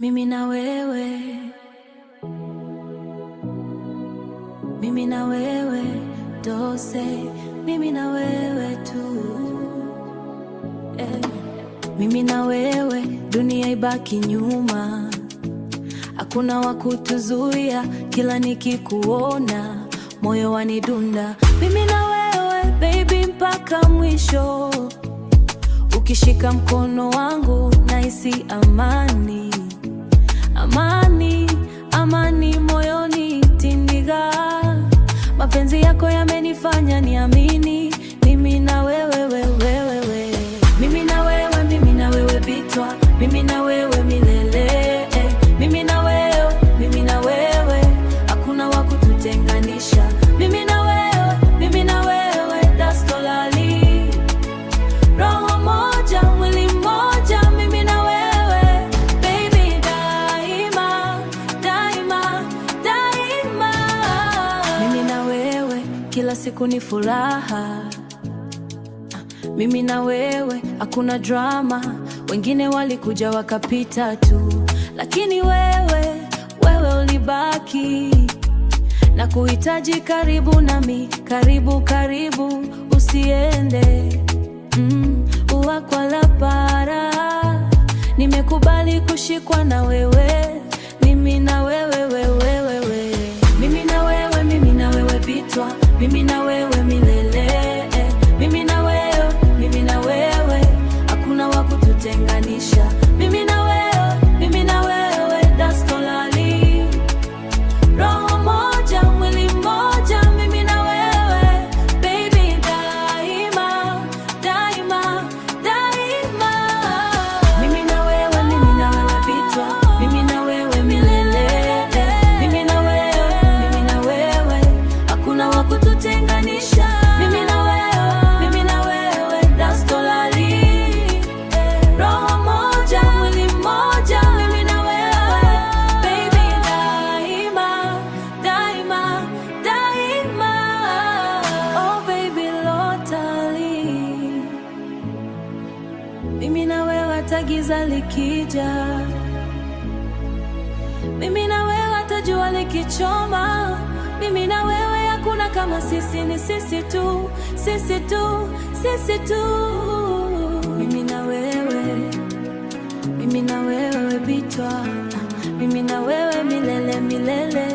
Mimi na wewe, mimi na wewe, dose, mimi na wewe tu Mimi na wewe, dunia ibaki nyuma, hakuna wa kutuzuia, kila nikikuona moyo wanidunda. Mimi na wewe baby mpaka mwisho, ukishika mkono wangu nahisi amani. Amani, amani moyoni tindiga, mapenzi yako yamenifanya niamini. Mimi na wewe, wewe, mimi na wewe, mimi na wewe bitwa, mimi na wewe milele. Mimi na wewe, hakuna wa kututenganisha. Mimi na wewe, that's totally roho moja, mwili mmoja. Mimi na wewe baby, daima, daima, daima. Mimi na wewe kila siku ni furaha. Mimi na wewe hakuna drama, wengine walikuja wakapita tu, lakini wewe ulibaki na kuhitaji karibu nami, karibu karibu, usiende uwakwala para. Nimekubali kushikwa na wewe, mimi na wewe, wewe, mimi na wewe, mimi na wewe bitwa, mimi na wewe milele. Mimi na wewe, hakuna wa kututenganisha. Mimi na wewe, that's totally roho moja, mwili mmoja. Mimi na wewe baby, daima, daima, daima. Mimi na wewe bitwa, mimi na wewe milele. Mimi na wewe, hakuna wa kututenganisha. Mimi na wewe, that's totally roho moja, mwili mmoja. Mimi na wewe baby, daima, daima, daima. Oh baby lotally, mimi na wewe hata giza likija, mimi na wewe hata jua likichoma. Mimi na wewe hakuna kama sisi, ni sisi tu, sisi tu, sisi tu. Mimi na wewe bitwa, mimi na wewe milele, milele.